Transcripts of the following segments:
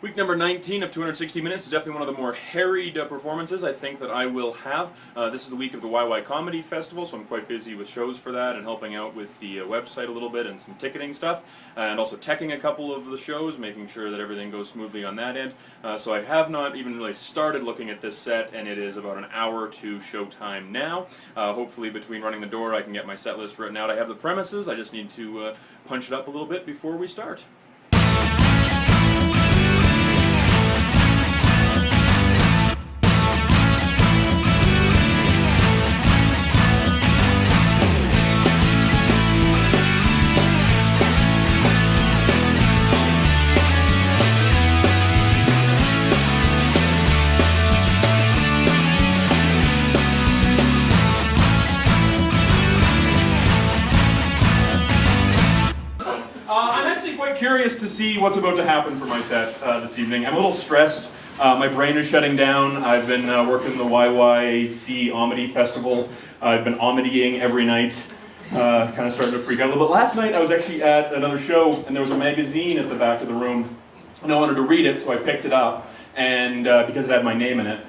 Week number 19 of 260 Minutes is definitely one of the more harried performances I think that I will have. This is the week of the YY Comedy Festival, so I'm quite busy with shows for that and helping out with the website a little bit and some ticketing stuff, and also teching a couple of the shows, making sure that everything goes smoothly on that end. So I have not even really started looking at this set, and it is about an hour to showtime now. Hopefully between running the door I can get my set list written out. I have the premises, I just need to punch it up a little bit before we start. Curious to see what's about to happen for my set this evening. I'm a little stressed. My brain is shutting down. I've been working the YYC Omedy Festival. I've been omedying every night, kind of starting to freak out a little bit. Last night I was actually at another show and there was a magazine at the back of the room and I wanted to read it, so I picked it up, and because it had my name in it.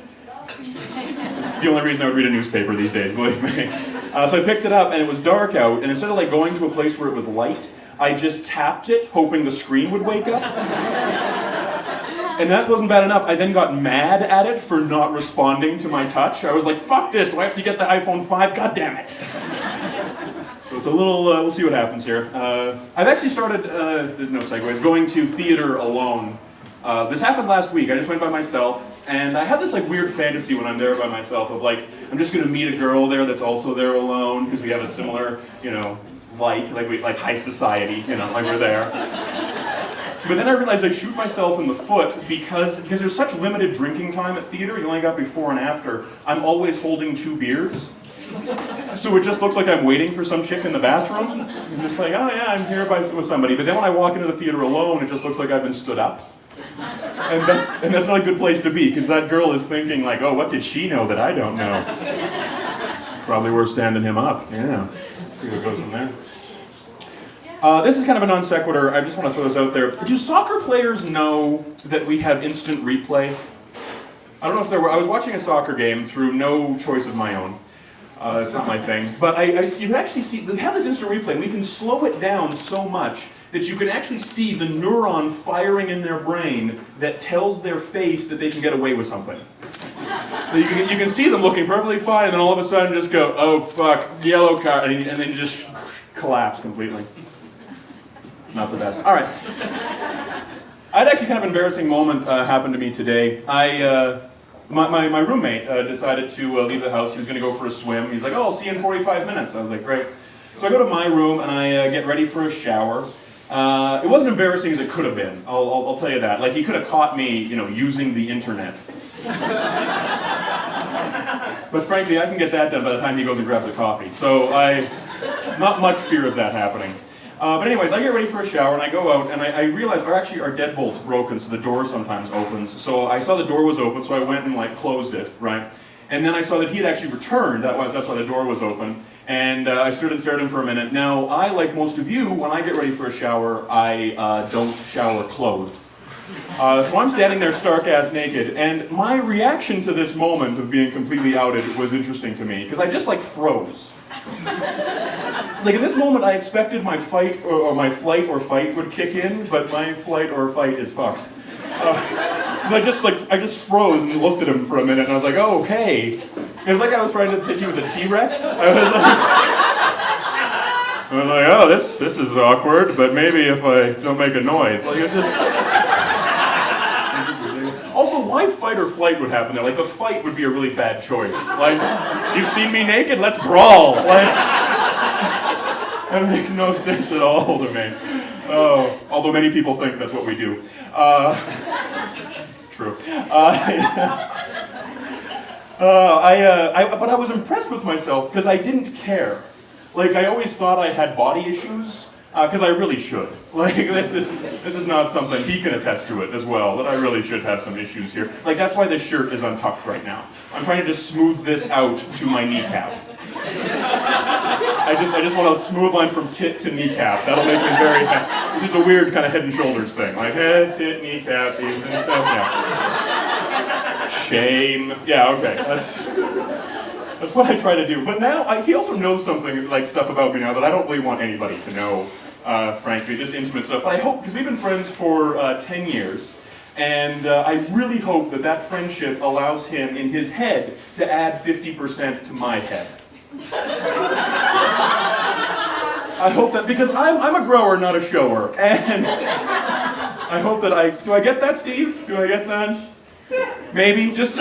It's the only reason I would read a newspaper these days, believe me. So I picked it up and it was dark out, and instead of going to a place where it was light, I just tapped it, hoping the screen would wake up. And that wasn't bad enough. I then got mad at it for not responding to my touch. I was like, fuck this, do I have to get the iPhone 5? God damn it. So it's a little, we'll see what happens here. I've actually started, no segues, going to theater alone. This happened last week. I just went by myself, and I have this weird fantasy when I'm there by myself of I'm just gonna meet a girl there that's also there alone, because we have a similar, like high society, we're there. But then I realized I shoot myself in the foot because there's such limited drinking time at theater. You only got before and after. I'm always holding 2 beers. So it just looks like I'm waiting for some chick in the bathroom. I'm just like, oh yeah, I'm here with somebody. But then when I walk into the theater alone, it just looks like I've been stood up. And that's not a good place to be, because that girl is thinking oh, what did she know that I don't know? Probably worth standing him up, yeah. See what goes from there. This is kind of a non sequitur. I just want to throw this out there. Do soccer players know that we have instant replay? I don't know if I was watching a soccer game through no choice of my own. It's not my thing. But you can actually see, they have this instant replay, and we can slow it down so much that you can actually see the neuron firing in their brain that tells their face that they can get away with something. You can see them looking perfectly fine, and then all of a sudden just go, oh fuck, yellow card, and then just collapse completely. Not the best. All right. I had actually kind of an embarrassing moment happen to me today. My roommate decided to leave the house. He was going to go for a swim. He's like, oh, I'll see you in 45 minutes. I was like, great. So I go to my room and I get ready for a shower. It wasn't embarrassing as it could have been. I'll tell you that. He could have caught me, using the internet. But frankly, I can get that done by the time he goes and grabs a coffee. So not much fear of that happening. But anyways, I get ready for a shower and I go out and I realize, actually our deadbolt's broken, so the door sometimes opens. So I saw the door was open, so I went and closed it, right? And then I saw that he had actually returned. That's why the door was open. And I stood and stared at him for a minute. Now, I, like most of you, when I get ready for a shower, I don't shower clothed. So I'm standing there stark-ass naked, and my reaction to this moment of being completely outed was interesting to me, because I just froze. In this moment, I expected my fight or my flight or fight would kick in, but my flight or fight is fucked. Because I just froze and looked at him for a minute, and I was like, oh, hey. It was like I was trying to think he was a T-Rex. I was like, oh, this is awkward, but maybe if I don't make a noise. It just... Also, why fight or flight would happen there? The fight would be a really bad choice. You've seen me naked? Let's brawl. That makes no sense at all to me. Although many people think that's what we do. True. But I was impressed with myself because I didn't care. I always thought I had body issues. Because I really should. This is not something, he can attest to it as well, that I really should have some issues here. That's why this shirt is untucked right now. I'm trying to just smooth this out to my kneecap. I just want a smooth line from tit to kneecap. That'll make me very happy. Which is a weird kind of head and shoulders thing. Like head, tit, kneecap, these, and yeah. Shame. Yeah, okay. That's what I try to do. But now, he also knows something, like stuff about me now that I don't really want anybody to know, frankly, just intimate stuff. But I hope, because we've been friends for 10 years, and I really hope that that friendship allows him, in his head, to add 50% to my head. I hope that, because I'm a grower, not a shower, and I hope that do I get that, Steve? Do I get that? Maybe, just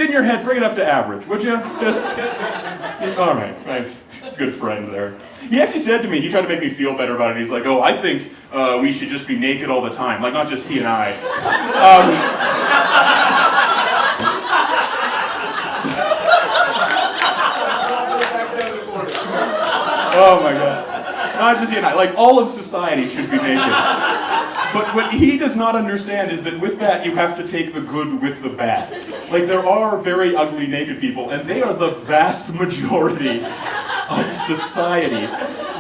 in your head, bring it up to average, would you? All right, good friend there. He actually said to me, he tried to make me feel better about it, he's like, oh, I think we should just be naked all the time, like not just he and I. Oh my God. Not just he and I, like all of society should be naked. But what he does not understand is that with that you have to take the good with the bad. Like there are very ugly naked people, and they are the vast majority of society.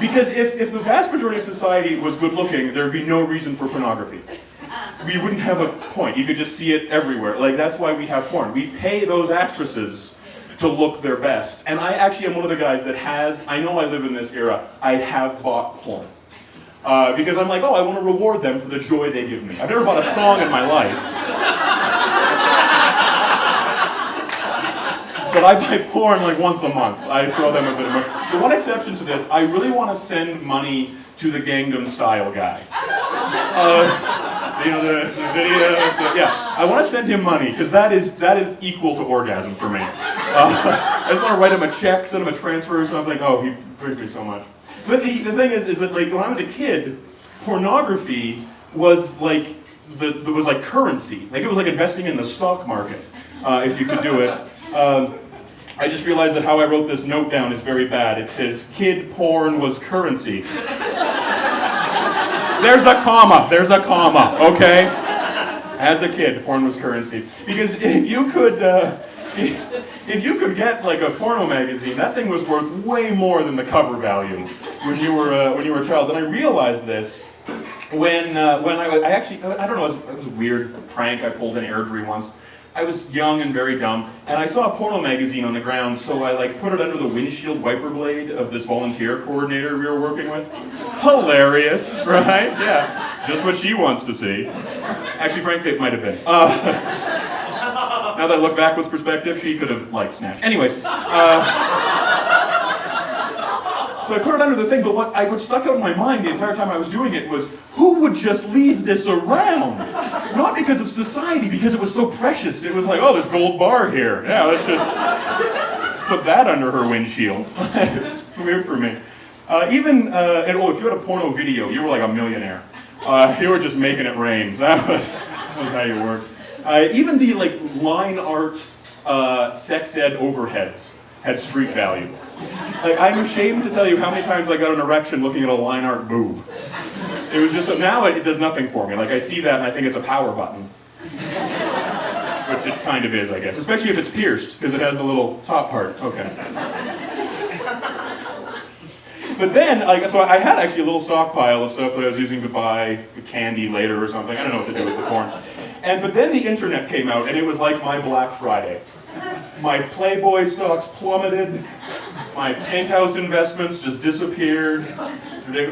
Because if the vast majority of society was good looking, there would be no reason for pornography. We wouldn't have a point. You could just see it everywhere. Like that's why we have porn. We pay those actresses to look their best. And I actually am one of the guys that I know I live in this era, I have bought porn. Because I'm like, oh, I want to reward them for the joy they give me. I've never bought a song in my life. But I buy porn like once a month. I throw them a bit of money. The one exception to this, I really want to send money to the Gangnam Style guy. You know, the video, yeah. I want to send him money, because that is equal to orgasm for me. I just want to write him a check, send him a transfer or something. Oh, he brings me so much. But the thing is that like when I was a kid, pornography was like was like currency. Like it was like investing in the stock market, if you could do it. I just realized that how I wrote this note down is very bad. It says, kid porn was currency. There's a comma, okay? As a kid, porn was currency. Because if you could get like a porno magazine, that thing was worth way more than the cover value when you were a child. And I realized this when I don't know, it was a weird prank I pulled in Airdrie once. I was young and very dumb, and I saw a porno magazine on the ground, so I like put it under the windshield wiper blade of this volunteer coordinator we were working with. Hilarious, right? Yeah, just what she wants to see. Actually, frankly, it might have been. Now that I look back with perspective, she could have like snatched. Anyways, so I put it under the thing, but what stuck out in my mind the entire time I was doing it was, who would just leave this around? Not because of society, because it was so precious. It was like, oh, there's gold bar here. Yeah, let's put that under her windshield. It's weird for me. If you had a porno video, you were like a millionaire. You were just making it rain. That was how you worked. Even the like line art sex ed overheads had street value. Like, I'm ashamed to tell you how many times I got an erection looking at a line art boob. It was just, now it does nothing for me. Like, I see that and I think it's a power button. Which it kind of is, I guess. Especially if it's pierced, because it has the little top part. Okay. But then, so I had actually a little stockpile of stuff that I was using to buy candy later or something. I don't know what to do with the porn. But then the internet came out, and it was like my Black Friday. My Playboy stocks plummeted. My Penthouse investments just disappeared.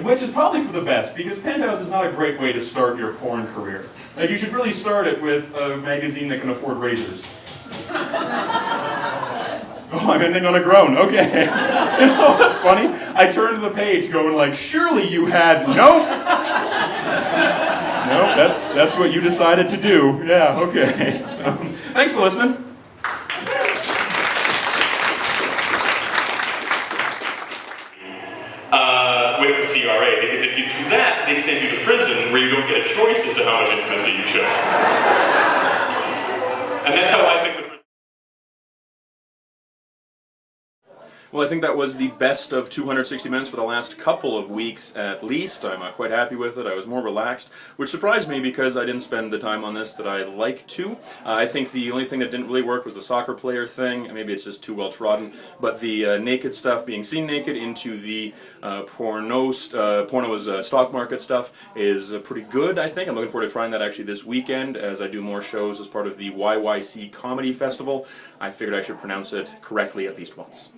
Which is probably for the best, because Penthouse is not a great way to start your porn career. Like, you should really start it with a magazine that can afford razors. Oh, I'm ending on a groan. Okay. You know what's funny? I turned to the page going like, surely you had... Nope. Nope, that's what you decided to do. Yeah, okay. Thanks for listening. With the CRA, because if you do that, they send you to prison where you don't get a choice as to how much intimacy you show. And that's how I think the Well, I think that was the best of 260 minutes for the last couple of weeks at least. I'm quite happy with it. I was more relaxed, which surprised me because I didn't spend the time on this that I'd like to. I think the only thing that didn't really work was the soccer player thing. Maybe it's just too well trodden. But the naked stuff, being seen naked into the porno's stock market stuff is pretty good, I think. I'm looking forward to trying that actually this weekend as I do more shows as part of the YYC Comedy Festival. I figured I should pronounce it correctly at least once.